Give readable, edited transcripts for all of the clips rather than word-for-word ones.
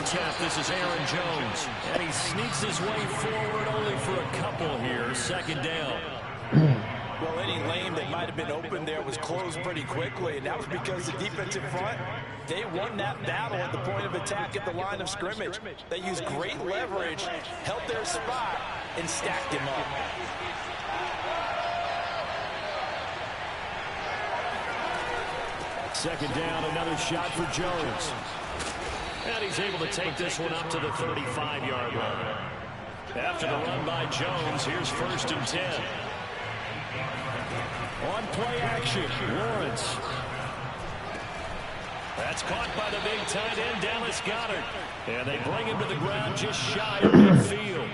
attempt. This is Aaron Jones. And he sneaks his way forward only for a couple here. Second down. Well, any lane that might have been open there was closed pretty quickly, and that was because the defensive front, they won that battle at the point of attack at the line of scrimmage. They used great leverage, held their spot, and stacked him up. Second down, another shot for Jones. And he's able to take this one up to the 35-yard line. After the run by Jones, here's 1st and 10. On play action, Lawrence. That's caught by the big tight end, Dallas Goedert. And they bring him to the ground just shy of midfield.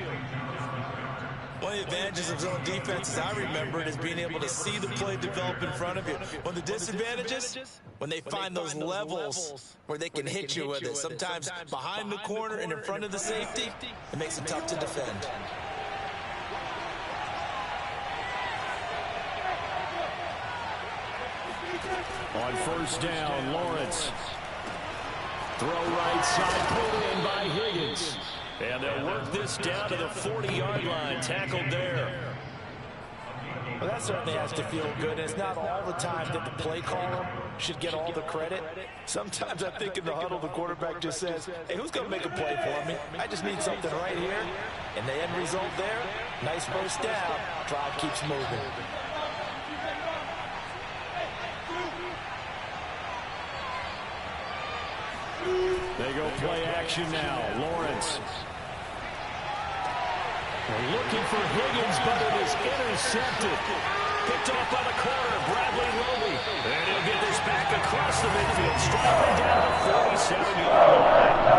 One of the advantages of zone defense, as I remember it, is being able to see the play develop in front of you. One of the disadvantages, when they find those levels where they can hit you with it, sometimes behind the corner and in front of the safety, it makes it tough to defend. On 1st down, Lawrence. Throw right side, pulled in by Higgins. And they'll work this down to the 40-yard line, tackled there. Well, that certainly has to feel good. It's not all the time that the play caller should get all the credit. Sometimes I think in the huddle, the quarterback just says, hey, who's going to make a play for me? I just need something right here. And the end result there, nice first down. Drive keeps moving. They go play action now. Lawrence. They're looking for Higgins, but it is intercepted. Picked off by the corner, Bradley Roby. And he'll get this back across the midfield, striking down the 47-yard line.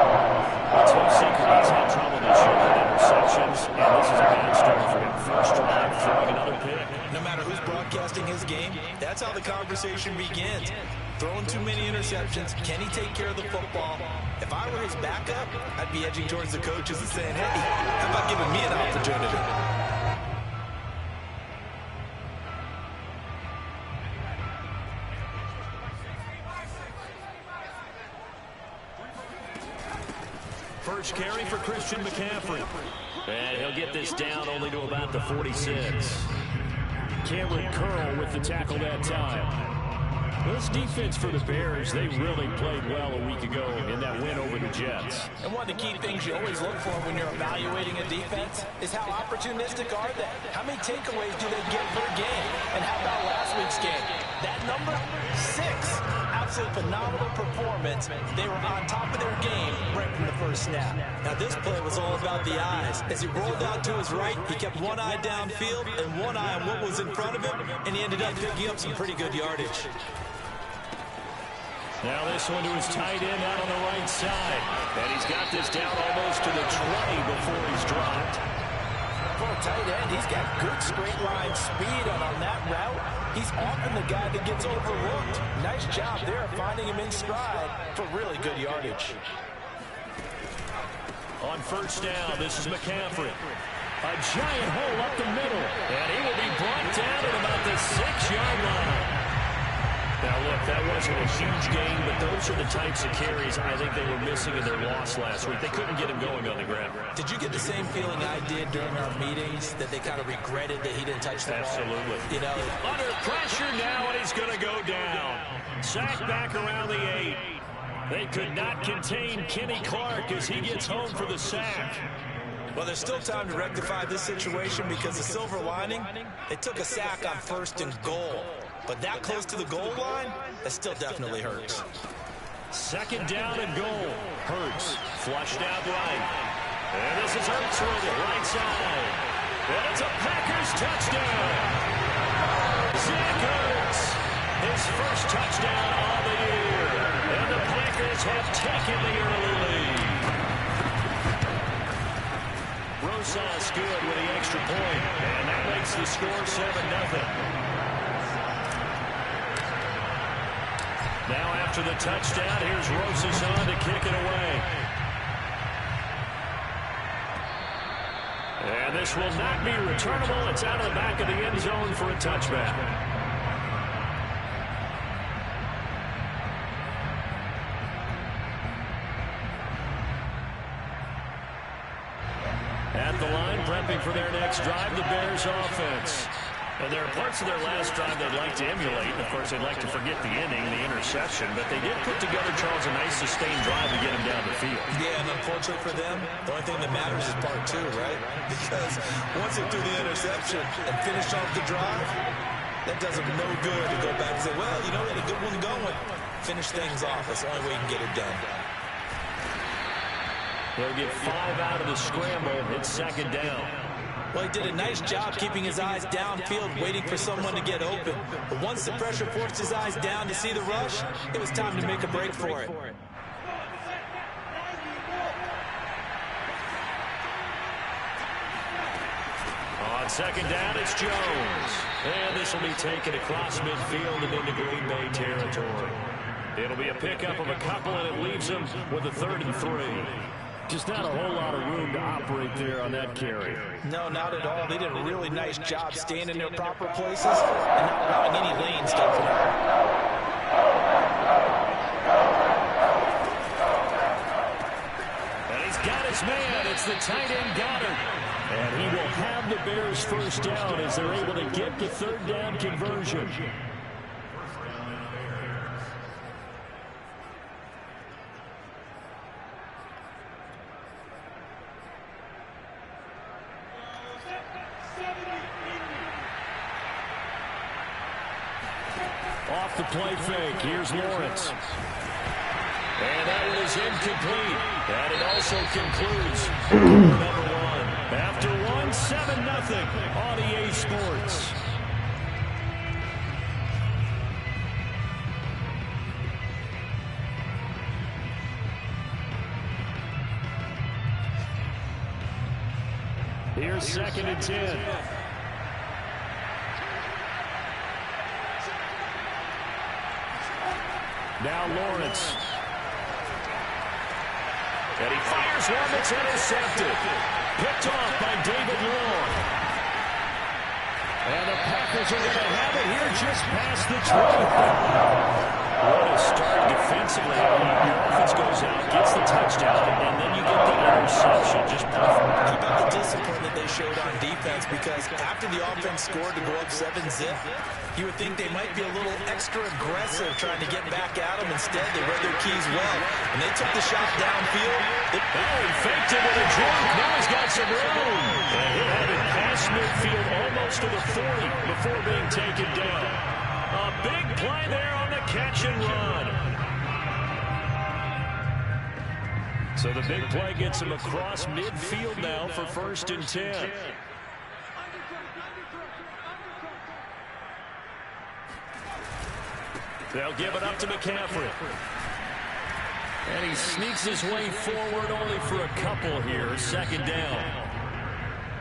It's no secret he's had trouble this year with interceptions, and this is a bad start for him. First drive, throwing another pick. No matter who's broadcasting his game, that's how the conversation begins. Throwing too many interceptions, can he take care of the football? If I were his backup, I'd be edging towards the coaches and saying, hey, how about giving me an opportunity? First carry for Christian McCaffrey. And he'll get this down only to about the 46. Cameron Curl with the tackle that time. This defense for the Bears, they really played well a week ago in that win over the Jets. And one of the key things you always look for when you're evaluating a defense is how opportunistic are they? How many takeaways do they get per game? And how about last week's game? That number, 6. Absolute phenomenal performance. They were on top of their game right from the first snap. Now this play was all about the eyes. As he rolled out to his right, he kept one eye downfield and one eye on what was in front of him, and he ended up picking up some pretty good yardage. Now this one to his tight end out on the right side. And he's got this down almost to the 20 before he's dropped. For a tight end, he's got good straight line speed, and on that route, he's often the guy that gets overlooked. Nice job there finding him in stride for really good yardage. On first down, this is McCaffrey. A giant hole up the middle. And he will be brought down at about the 6-yard line. Now, look, that wasn't a huge gain, but those are the types of carries I think they were missing in their loss last week. They couldn't get him going on the ground. Did you get the same feeling I did during our meetings, that they kind of regretted that he didn't touch the ball? Absolutely. You know, under pressure now, and he's going to go down. Sacked back around the 8. They could not contain Kenny Clark as he gets home for the sack. Well, there's still time to rectify this situation because the silver lining, they took a sack on 1st and goal. But that close to the goal line, that still definitely hurts. Second down and goal. Hurts flushed out right. And this is Hurts with it, right side. And it's a Packers touchdown. Zach Ertz, his first touchdown of the year. And the Packers have taken the early lead. Rosas good with the extra point. And that makes the score 7-0. Now after the touchdown, here's Rosas on to kick it away. And this will not be returnable. It's out of the back of the end zone for a touchback. At the line, prepping for their next drive, the Bears offense. And there are parts of their last drive they'd like to emulate. Of course, they'd like to forget the inning, the interception. But they did put together, Charles, a nice sustained drive to get him down the field. Yeah, and unfortunately for them, the only thing that matters is part two, right? Because once they threw the interception and finished off the drive, that does them no good to go back and say, well, you know, we had a good one going. Finish things off. That's the only way you can get it done. They'll get 5 out of the scramble. It's second down. Well, he did a nice job keeping his eyes downfield, waiting for someone to get open. But once the pressure forced his eyes down to see the rush, it was time to make a break for it. On second down, it's Jones. And this will be taken across midfield and into Green Bay territory. It'll be a pickup of a couple, and it leaves them with a 3rd and 3. Just not a whole lot of room to operate there on that carry. No, not at all. They did a really nice job staying in their proper places and not allowing any lanes to open up. And he's got his man. It's the tight end, Goddard. And he will have the Bears first down as they're able to get the 3rd down conversion. Off the play fake, here's Lawrence. And that one is incomplete. And it also concludes number 1. After 1, 7-0 on EA Sports. Here's 2nd and 10. Now Lawrence. And he fires one that's intercepted. Picked off by David Long. And the Packers are going to have it here just past the 20. What a start defensively. Your offense goes out, gets the touchdown, and then you get the interception. Just perfect. How about the discipline that they showed on defense? Because after the offense scored to go up 7-zip, you would think they might be a little extra aggressive trying to get back at them. Instead, they read their keys well, and they took the shot downfield. Oh, he faked it with a juke. Now he's got some room. And he'll have it past midfield almost to the 40 before being taken down. A big play there on the catch and run. So the big play gets him across midfield now for 1st and 10. They'll give it up to McCaffrey. And he sneaks his way forward only for a couple here. 2nd down.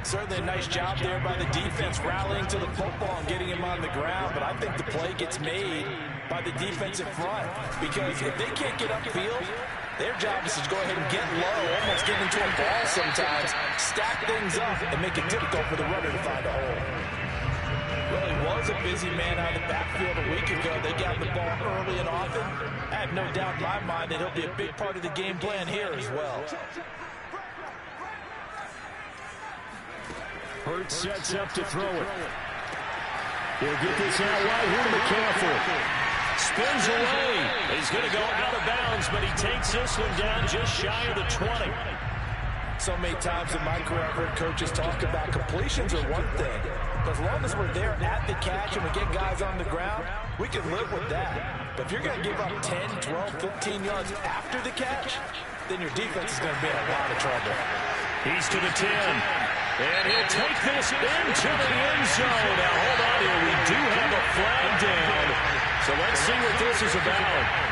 Certainly a nice job there by the defense rallying to the football and getting him on the ground. But I think the play gets made by the defensive front. Because if they can't get upfield, their job is to go ahead and get low, almost get into a ball sometimes, stack things up, and make it difficult for the runner to find a hole. Well, he was a busy man out of the backfield a week ago. They got the ball early and often. I have no doubt in my mind that he'll be a big part of the game plan here as well. Hurts sets up to throw it. He'll get this out right here to McCaffrey. Spins away. He's going to go out of bounds, but he takes this one down just shy of the 20. So many times in my career, I've heard coaches talk about completions are one thing. But as long as we're there at the catch and we get guys on the ground, we can live with that. But if you're going to give up 10, 12, 15 yards after the catch, then your defense is going to be in a lot of trouble. He's to the 10. And he'll take this into the end zone. Now, hold on here. We do have a flag down. So let's see what this is about.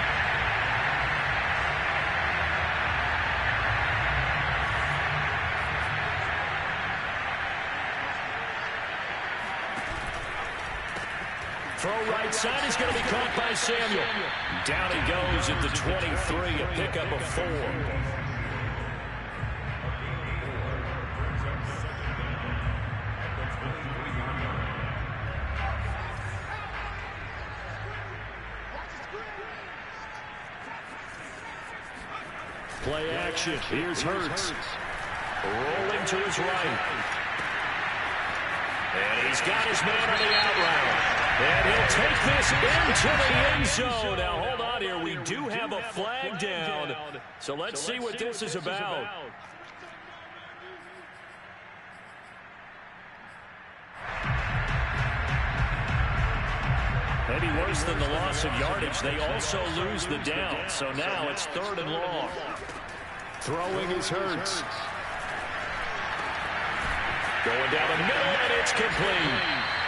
Throw right side is going to be caught by Samuel. Down he goes at the 23, a pickup of 4. Play action. Here's Hurts. Rolling to his right. And he's got his man on the out route. And he'll take this into the end zone. Now, hold on here. We do have a flag down. So let's see what this is about. Maybe worse than the loss of yardage, they also lose the down. So now it's 3rd and long. Throwing is Hurts. Going down the middle, and it's complete.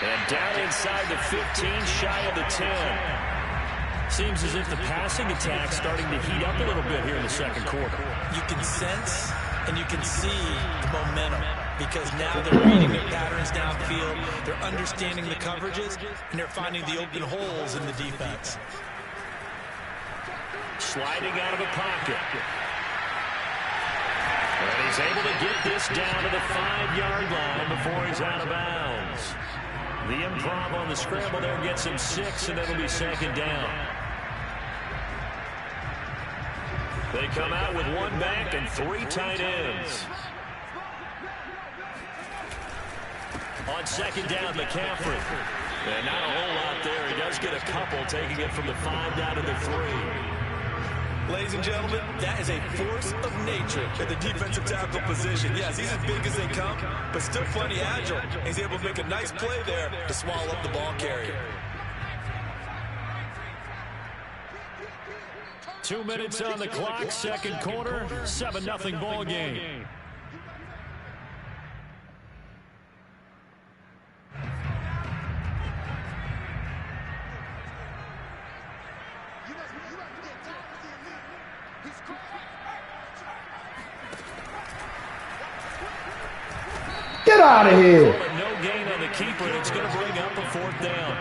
And down inside the 15, shy of the 10. Seems as if the passing attack's starting to heat up a little bit here in the second quarter. You can sense and you can see the momentum because now they're reading their patterns downfield, they're understanding the coverages, and they're finding the open holes in the defense. Sliding out of the pocket. And he's able to get this down to the 5-yard line before he's out of bounds. The improv on the scramble there gets him 6, and it'll be 2nd down. They come out with 1 back and 3 tight ends. On 2nd down, McCaffrey. And not a whole lot there. He does get a couple, taking it from the 5 down to the 3. Ladies and gentlemen, that is a force of nature at the defensive tackle position. Yes, he's as big as they come, but still plenty agile. He's able to make a nice play there to swallow up the ball carrier. 2 minutes on the clock, second quarter, 7-0 ball game. Get out of here. No gain on the keeper, and it's going to bring up a 4th down.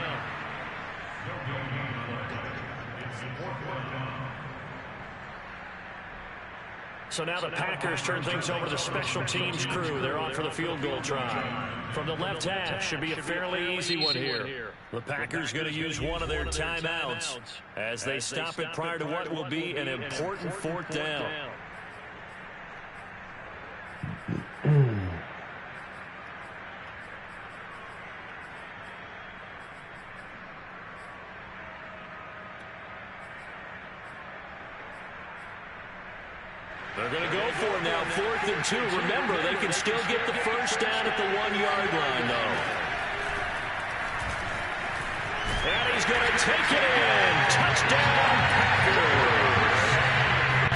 So now the Packers turn things over to the special teams crew. They're on for the field goal try. From the left half, should be a fairly easy one here. The Packers going to use one of their timeouts as they stop it prior to what will be an important 4th down. They're going to go for it now, 4th and 2. Remember, they can still get the first down at the 1-yard line, though. And he's going to take it in. Touchdown, Packers.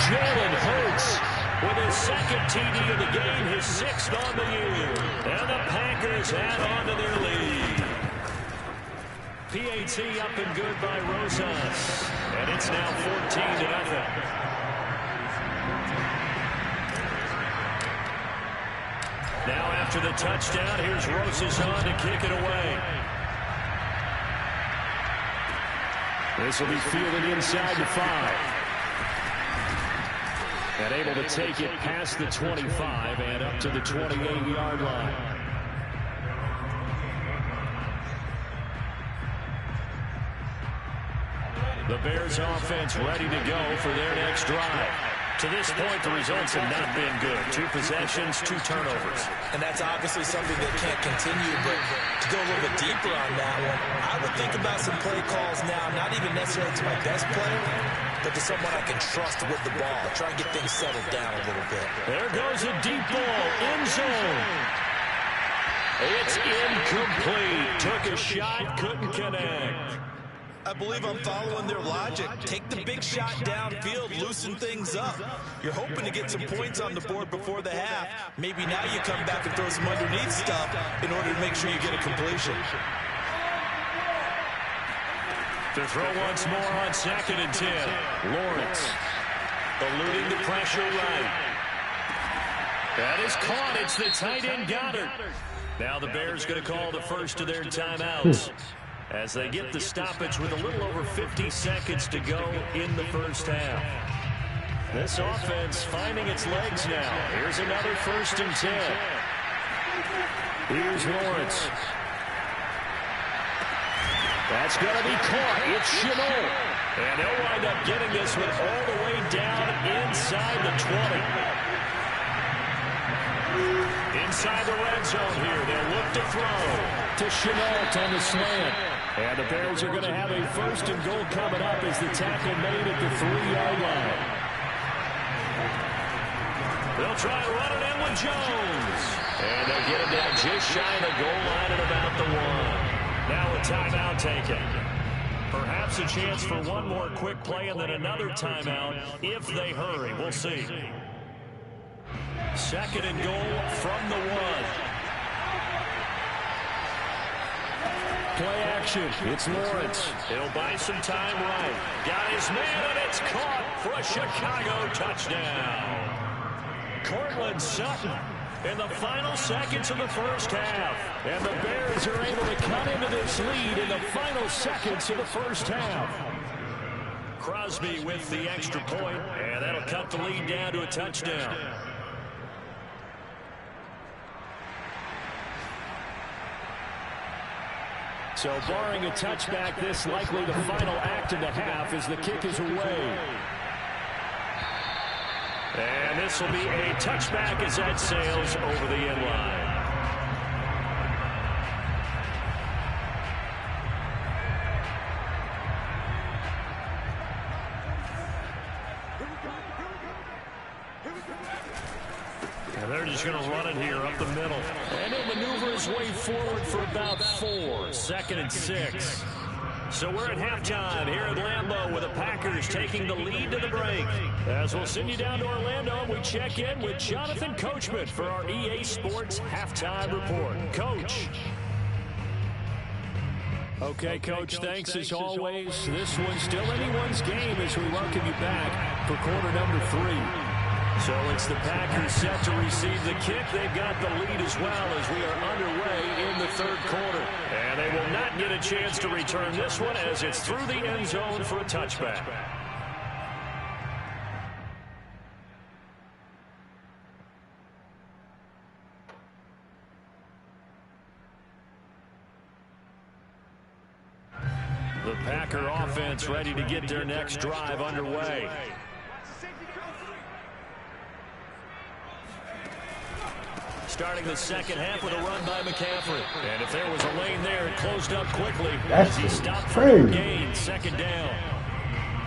Jalen Hurts with his 2nd TD of the game, his 6th on the year. And the Packers add on to their lead. PAT up and good by Rosas. And it's now 14-0. Now after the touchdown, here's Rosas on to kick it away. This will be fielded inside the 5. And able to take it past the 25 and up to the 28-yard line. The Bears offense ready to go for their next drive. To this point, the results have not been good. 2 possessions, 2 turnovers. And that's obviously something that can't continue, but to go a little bit deeper on that one, I would think about some play calls now, not even necessarily to my best player, but to someone I can trust with the ball. Try and get things settled down a little bit. There goes a deep ball, end zone. It's incomplete. Took a shot, couldn't connect. I believe I'm following their logic. Take the big shot downfield, loosen things up. You're hoping to get some points on the board before the half. Maybe now you come back and throw some underneath stuff in order to make sure you get a completion. To throw once more on 2nd and 10. Lawrence eluding the pressure right. That is caught. It's the tight end Goddard. Now the Bears going to call the first of their timeouts as they get the stoppage with a little over 50 seconds to go in the first half. This offense finding its legs now. Here's another 1st and 10. Here's Lawrence. That's going to be caught. It's Shenault. And they'll wind up getting this one all the way down inside the 20. inside the red zone here. They'll look to throw. To Shenault on the slant. And the Bears are going to have a first and goal coming up as the tackle made at the 3-yard line. They'll try and run it in with Jones. And they'll get him down just shy of the goal line at about the 1. Now a timeout taken. Perhaps a chance for one more quick play and then another timeout if they hurry. We'll see. Second and goal from the 1. Play action. It's Lawrence. He'll buy some time right. Got his man, and it's caught for a Chicago touchdown. Courtland Sutton in the final seconds of the first half. And the Bears are able to cut into this lead in the final seconds of the first half. Crosby with the extra point, and that'll cut the lead down to a touchdown. So barring a touchback, this likely the final act of the half as the kick is away. And this will be a touchback as that sails over the end line. And they're just going to run it here up the middle. And he'll maneuver his way forward for about 4. Second and 6. So we're at halftime here at Lambeau with the Packers taking the lead to the break. As we'll send you down to Orlando, we check in with Jonathan Coachman for our EA Sports Halftime Report. Coach. Okay, Coach, thanks as always. This one's still anyone's game as we welcome you back for quarter number 3. So it's the Packers set to receive the kick. They've got the lead as well as we are underway in the third quarter. And they will not get a chance to return this one as it's through the end zone for a touchback. The Packer offense ready to get their next drive underway. Starting the second half with a run by McCaffrey. And if there was a lane there, it closed up quickly as he stopped for a gain. Second down.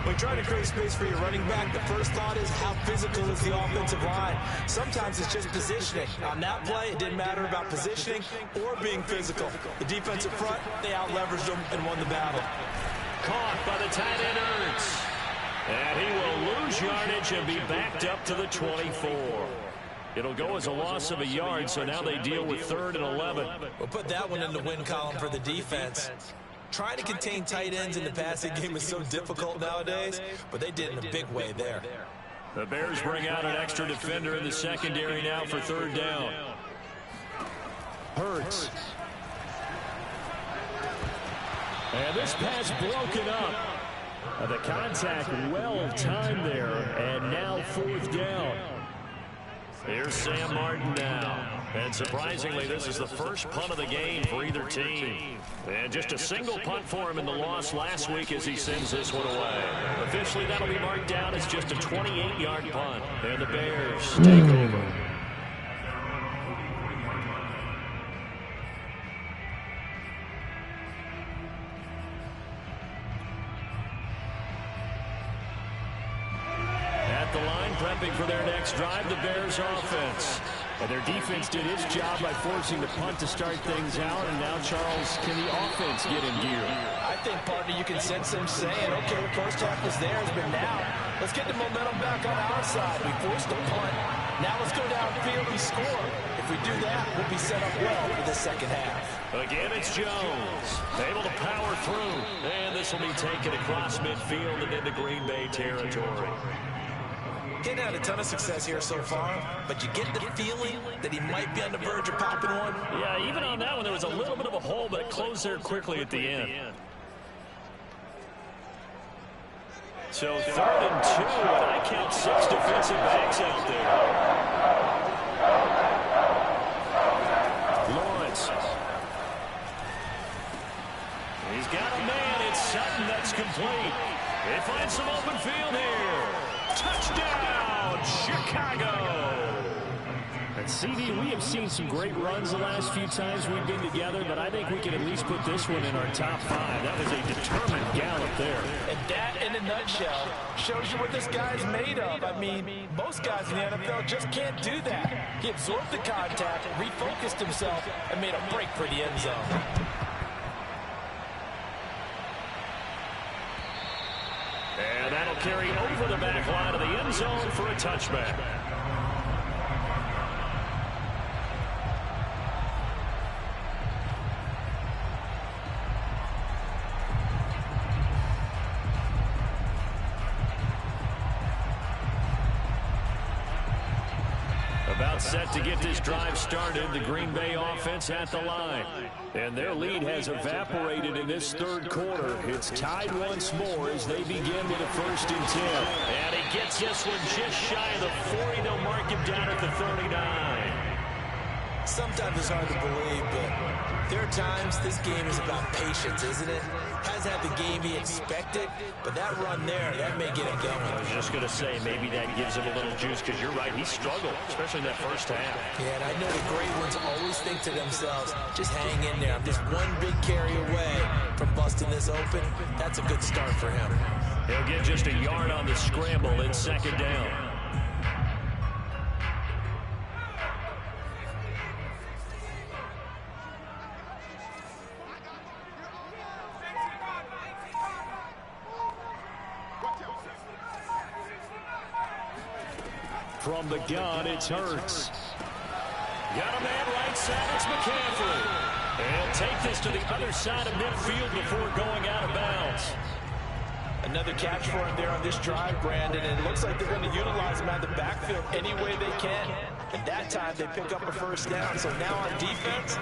When trying to create space for your running back, the first thought is how physical is the offensive line. Sometimes it's just positioning. On that play, it didn't matter about positioning or being physical. The defensive front, they out-leveraged them and won the battle. Caught by the tight end Ertz. And he will lose yardage and be backed up to the 24. It'll go as a loss of a yard, so now they deal with 3rd and 11. We'll put that one in the win column for the defense. Trying to contain tight ends in the passing game is so difficult nowadays, but they did in a big way there. The Bears bring out an extra defender in the secondary now for 3rd down. Hurts. And this pass broken up. The contact well timed there, and now 4th down. Here's Sam Martin now. And surprisingly, this is the first punt of the game for either team. And just a single punt for him in the loss last week as he sends this one away. Officially, that'll be marked down as just a 28-yard punt. And the Bears take over. At the line, prepping for their next drive, the Bears offense. And their defense did its job by forcing the punt to start things out. And now, Charles, can the offense get in gear? I think, partner, you can sense them saying, okay, the first half was theirs, but now let's get the momentum back on our side. We forced the punt. Now let's go downfield and score. If we do that, we'll be set up well for the second half. Again, it's Jones. Able to power through. And this will be taken across midfield and into Green Bay territory. Getting had a ton of success here so far, but you get the feeling that he might be on the verge of popping one. Yeah, even on that one, there was a little bit of a hole, but it closed there quickly at the end. So 3rd and 2, and I count 6 defensive backs out there. Lawrence. He's got a man. It's Sutton. That's complete. They find some open field here. Touchdown, Chicago. And CD, we have seen some great runs the last few times we've been together, but I think we can at least put this one in our top 5. That was a determined gallop there. And that, in a nutshell, shows you what this guy's made of. I mean, most guys in the NFL just can't do that. He absorbed the contact, refocused himself, and made a break for the end zone. And that'll carry over the back line of the end zone for a touchback. About set to get this drive started, the Green Bay offense at the line. And their lead has evaporated in this third quarter. It's tied once more as they begin with a 1st and 10. And he gets this one just shy of the 40. They'll mark him down at the 39. Sometimes it's hard to believe, but there are times this game is about patience, isn't it? Hasn't had the game he expected, but that run there, that may get him going. I was just going to say, maybe that gives him a little juice, because you're right, he struggled, especially in that first half. Yeah, and I know the great ones always think to themselves, just hang in there. I'm just one big carry away from busting this open. That's a good start for him. He'll get just a yard on the scramble in 2nd down. From the gun, it's Hurts. Got a man right side, it's McCaffrey. And take this to the other side of midfield before going out of bounds. Another catch for him there on this drive, Brandon, and it looks like they're going to utilize him out of the backfield any way they can. And that time they pick up a 1st down. So now on defense,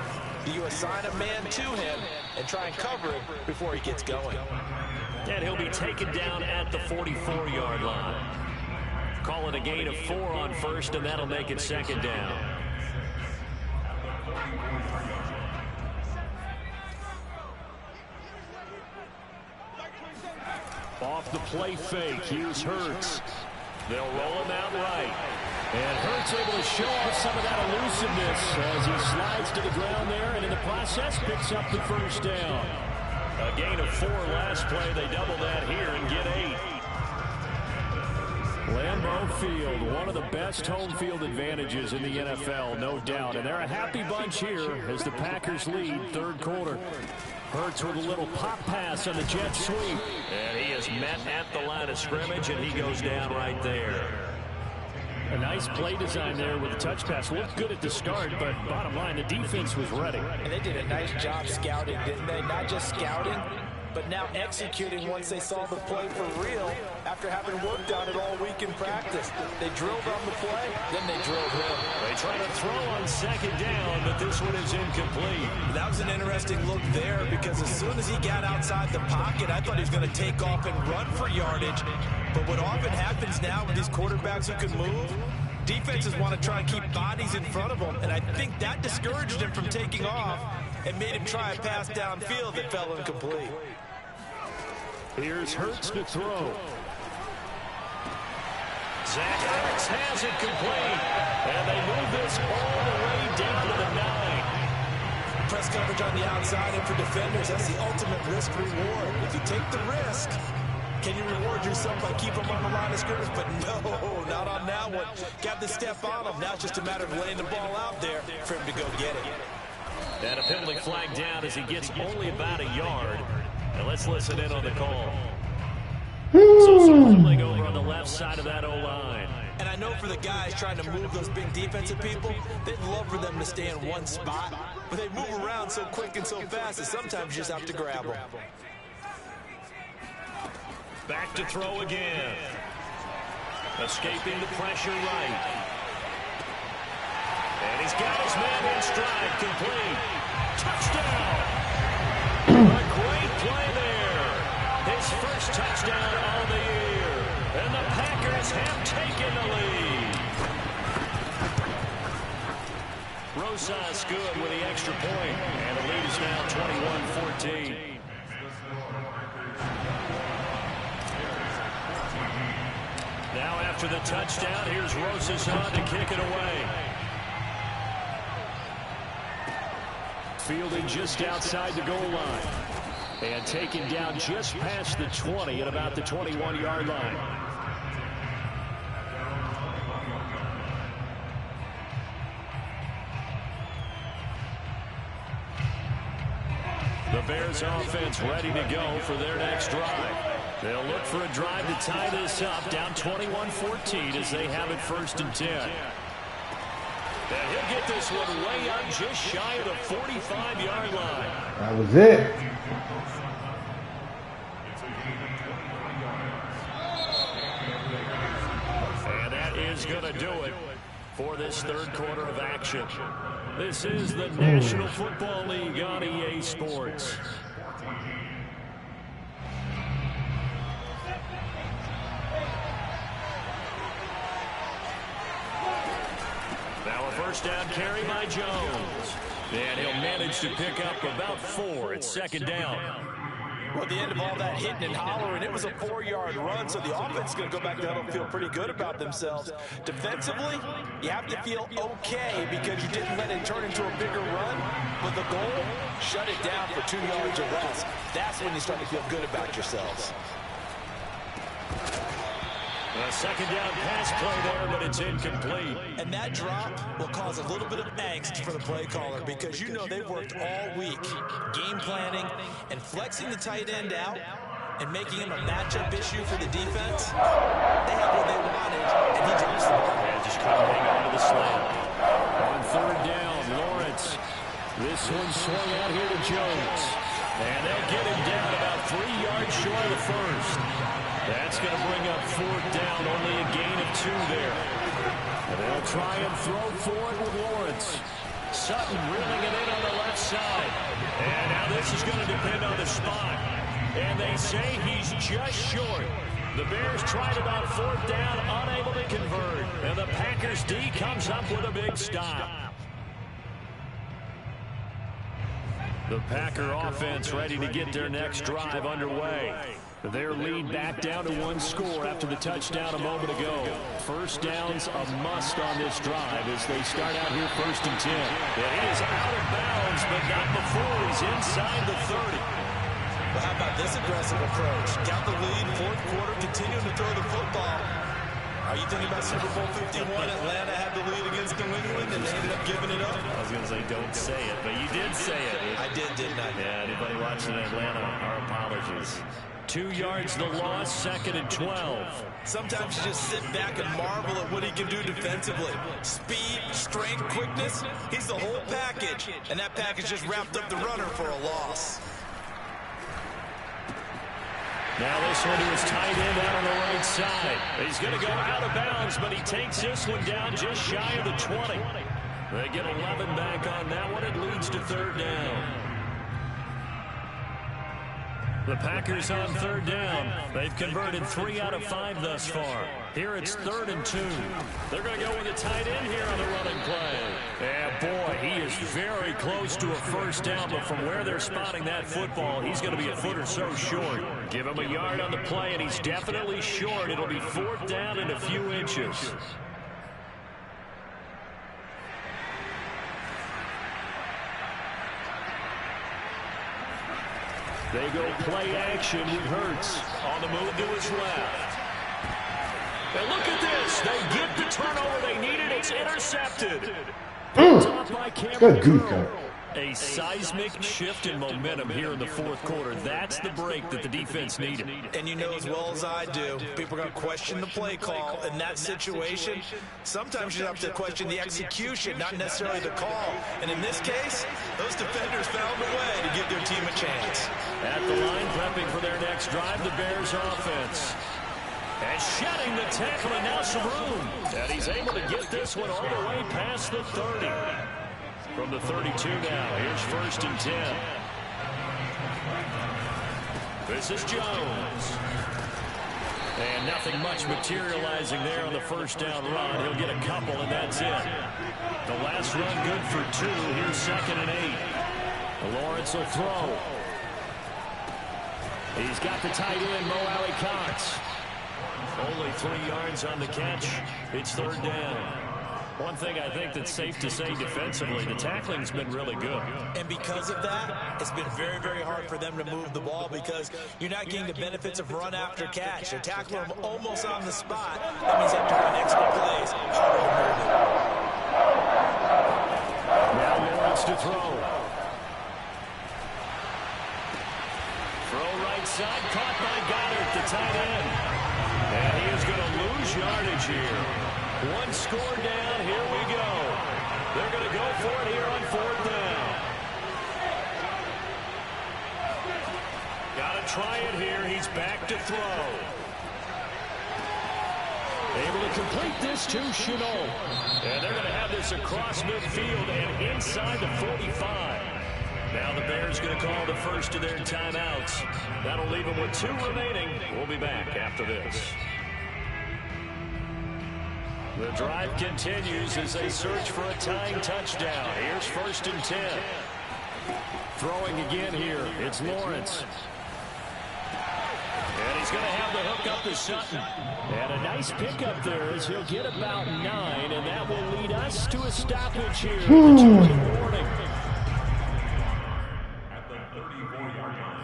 you assign a man to him and try and cover him before he gets going. And he'll be taken down at the 44-yard line. Call it a gain of 4 on 1st, and that'll make it 2nd down. Off the play fake, here's Hurts. They'll roll him out right. And Hurts able to show off some of that elusiveness as he slides to the ground there, and in the process picks up the 1st down. A gain of 4 last play. They double that here and get 8. Lambeau Field, one of the best home field advantages in the NFL, no doubt. And they're a happy bunch here as the Packers lead 3rd quarter. Hurts with a little pop pass on the jet sweep. And he is met at the line of scrimmage, and he goes down right there. A nice play design there with a touch pass. Looked good at the start, but bottom line, the defense was ready. And they did a nice job scouting, didn't they? Not just scouting, but now executing once they saw the play for real after having worked on it all week in practice. They drilled on the play, then they drilled him. They try to throw on 2nd down, but this one is incomplete. That was an interesting look there because as soon as he got outside the pocket, I thought he was going to take off and run for yardage. But what often happens now with these quarterbacks who can move, defenses want to try and keep bodies in front of them, and I think that discouraged him from taking off and made him try a pass downfield that fell incomplete. Here's Hurts to throw. Zach Ertz has it complete. And they move this all the way down to the 9. Press coverage on the outside, and for defenders, that's the ultimate risk-reward. If you take the risk, can you reward yourself by keeping them on the line of scrimmage? But no, not on that one. Got the step on him. Now it's just a matter of laying the ball out there for him to go get it. And a penalty flag down as he gets only about a yard. And let's listen in on the call. So some holding over on the left side of that O-line. And I know for the guys trying to move those big defensive people, they'd love for them to stay in one spot. But they move around so quick and so fast that sometimes you just have to grab them. Back to throw again. Escaping the pressure right. And he's got his man in stride, complete. Touchdown! A great play there. His first touchdown of the year. And the Packers have taken the lead. Rosas good with the extra point. And the lead is now 21-14. Now after the touchdown, here's Rosas on to kick it away. Fielded just outside the goal line. And taken down just past the 20 at about the 21-yard line. The Bears offense ready to go for their next drive. They'll look for a drive to tie this up, down 21-14 as they have it 1st and 10. And he'll get this one way up just shy of the 45-yard line. That was it. And that is going to do it for this 3rd quarter of action. This is the National Football League on EA Sports. Now a 1st down carry by Jones. And he'll manage to pick up about 4 at 2nd down. Well, at the end of all that hitting and hollering, it was a 4-yard run, so the offense is going to go back down and feel pretty good about themselves. Defensively, you have to feel okay because you didn't let it turn into a bigger run. But the goal, shut it down for 2 yards or less. That's when you start to feel good about yourselves. A 2nd down pass play there, but it's incomplete. And that drop will cause a little bit of angst for the play caller because you know they've worked all week game planning and flexing the tight end out and making him a matchup issue for the defense. They have what they wanted, and he drops the ball. Yeah, just kind of hang on to the slant. On 3rd down, Lawrence. This one swung out here to Jones. And they'll get him down about 3 yards short of the 1st. That's going to bring up 4th down, only a gain of 2 there. And they'll try and throw for it with Lawrence. Sutton reeling it in on the left side. And now this is going to depend on the spot. And they say he's just short. The Bears tried about 4th down, unable to convert. And the Packers D comes up with a big stop. The Packer offense ready to get their next drive underway. Their lead back down to 1 score after the touchdown a moment ago. 1st down's a must on this drive as they start out here 1st and 10. And he is out of bounds, but not before he's inside the 30. Well, how about this aggressive approach? Got the lead, 4th quarter, continuing to throw the football. Are you thinking about Super Bowl 51? Atlanta had the lead against New England, and they ended up giving it up? I was going to say, don't say it, but you did say it. I did, didn't I? Yeah, anybody watching Atlanta, our apologies. 2 yards the loss, 2nd and 12. Sometimes you just sit back and marvel at what he can do defensively. Speed, strength, quickness, he's the whole package. And that package just wrapped up the runner for a loss. Now this one to his tight end out on the right side. He's going to go out of bounds, but he takes this one down just shy of the 20. They get 11 back on that one. It leads to 3rd down. The Packers on 3rd down. They've converted 3 out of 5 thus far. Here it's 3rd and 2. They're going to go with a tight end here on the running play. And boy, he is very close to a 1st down, but from where they're spotting that football, he's going to be a foot or so short. Give him a yard on the play, and he's definitely short. It'll be 4th down and a few inches. They go play action with Hurts on the move to his left. And look at this. They get the turnover they needed. It's intercepted. Good defense. A seismic shift in momentum here in the 4th quarter. That's the break that the defense needed. And you know as well as I do, people are going to question the play call in that situation. Sometimes you have to question the execution, not necessarily the call. And in this case, those defenders found a way to give their team a chance. At the line, prepping for their next drive, the Bears offense. And shedding the tackle, and now some room. And he's able to get this one all the way past the 30. From the 32 now, here's 1st and 10. This is Jones. And nothing much materializing there on the 1st down run. He'll get a couple, and that's it. The last run good for 2. Here's 2nd and 8. Lawrence will throw. He's got the tight end, Mo Alley-Cox. Only 3 yards on the catch. It's 3rd down. One thing I think that's safe to say defensively, the tackling's been really good. And because of that, it's been very, very hard for them to move the ball because you're not getting the benefits of run after catch. They tackle them almost on the spot. That means they have to run extra plays. Now Lawrence to throw. Throw right side, caught by Goddard, the tight end. And he is going to lose yardage here. One score down, here we go. They're going to go for it here on 4th down. Got to try it here. He's back to throw. Able to complete this to Shenault. And they're going to have this across midfield and inside the 45. Now the Bears going to call the first of their timeouts. That'll leave them with 2 remaining. We'll be back after this. The drive continues as they search for a tying touchdown. Here's 1st and 10. Throwing again here. It's Lawrence. And he's going to have the hook up to Sutton. And a nice pickup there as he'll get about 9, and that will lead us to a stoppage here. The 2-minute warning. At the 34-yard line.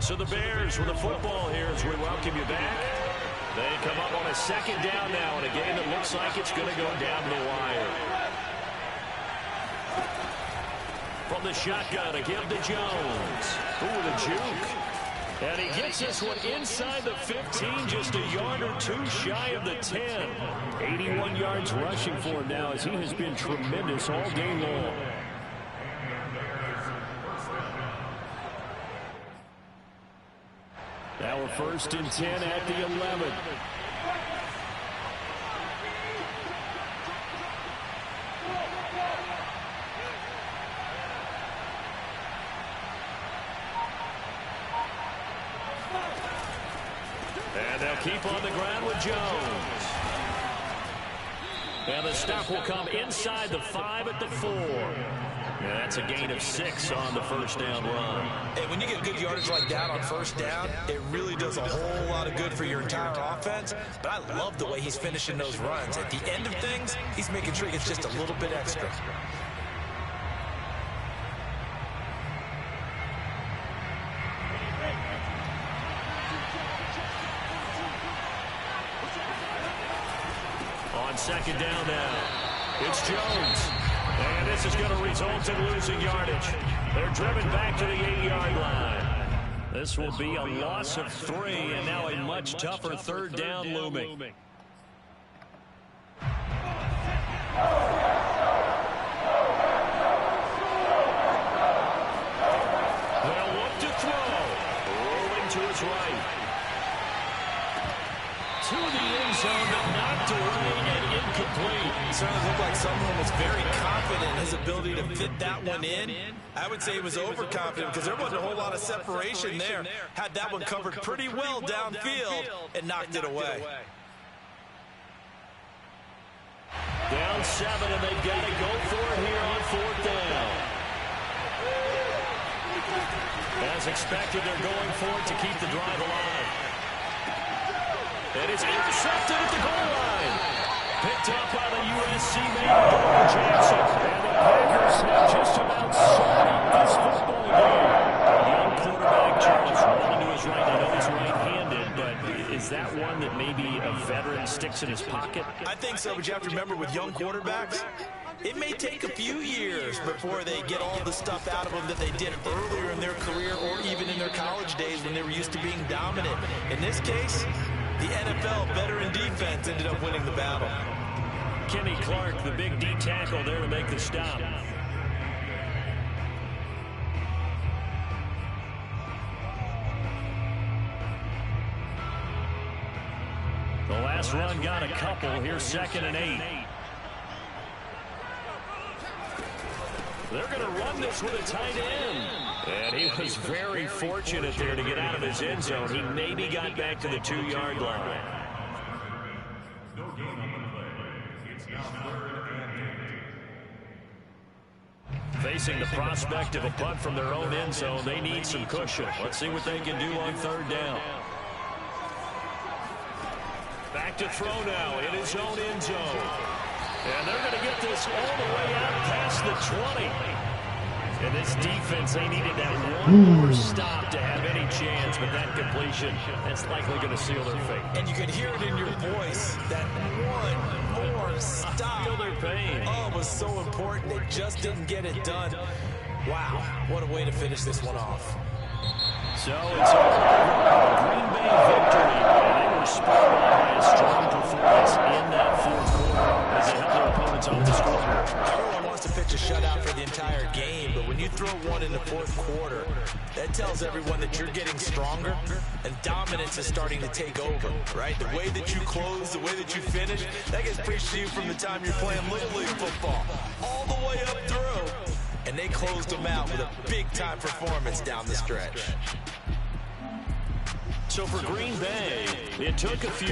So the Bears with the football here as we welcome you back. They come up on a 2nd down now in a game that looks like it's going to go down to the wire. From the shotgun, a give to Jones. Ooh, the juke. And he gets this one inside the 15, just a yard or 2 shy of the 10. 81 yards rushing for him now as he has been tremendous all game long. Now we're 1st and 10 at the 11. And they'll keep on the ground with Jones. And the stop will come inside the 5 at the 4. And that's a gain of 6 on the 1st down run. And when you get good yardage like that on 1st down, it really does a whole lot of good for your entire offense. But I love the way he's finishing those runs. At the end of things, he's making sure he gets just a little bit extra. On 2nd down now, it's Jones. And this is going to result in losing yardage. They're driven back to the 8-yard line. This will be a loss of 3, and now a much tougher 3rd down looming. They'll look to throw. Rolling to his right. To the end zone, but knocked away and incomplete. It certainly looked like someone was very confident in his ability to fit that one in. I would say he was overconfident because there wasn't a whole lot of separation there. Had that one covered pretty well downfield and knocked it away. Down 7, and they've got to go for it here on 4th down. As expected, they're going for it to keep the drive alive. And it's intercepted at the goal line. Picked up by the USC man, Dover Jackson. And the Packers have just about sorted this football game. A young quarterback, Charles, rolling to his right. I know he's right-handed, but is that one that maybe a veteran sticks in his pocket? I think so, but you have to remember with young quarterbacks, it may take a few years before they get all the stuff out of them that they did earlier in their career or even in their college days when they were used to being dominant. In this case, the NFL veteran defense ended up winning the battle. Kenny Clark, the big D tackle there to make the stop. The last run got a couple. Here's 2nd and 8. They're going to run this with a tight end. And he was very fortunate there to get out of his end zone. He maybe got back to the 2-yard line. No gain on the play. It's now 3rd and 8. Facing the prospect of a punt from their own end zone, they need some cushion. Let's see what they can do on third down. Back to throw now in his own end zone. And they're going to get this all the way out past the 20. And this defense, they needed that one more stop to have any chance, but that completion, that's likely going to seal their fate. And you can hear it in your voice, that one more stop. Feel their pain. Oh, it was so important. They just didn't get it done. Wow, what a way to finish this one off. So it's a Green Bay victory, and they were spurred by a strong performance in that fourth quarter as they held their opponents on the scoreboard. Everyone wants to pitch a shutout for the entire game, but when you throw one in the fourth quarter, that tells everyone that you're getting stronger and dominance is starting to take over, right? The way that you close, the way that you finish, that gets preached to you from the time you're playing Little League football all the way up through. And they closed them out with a big-time performance down the stretch. So for Green Bay, it took a few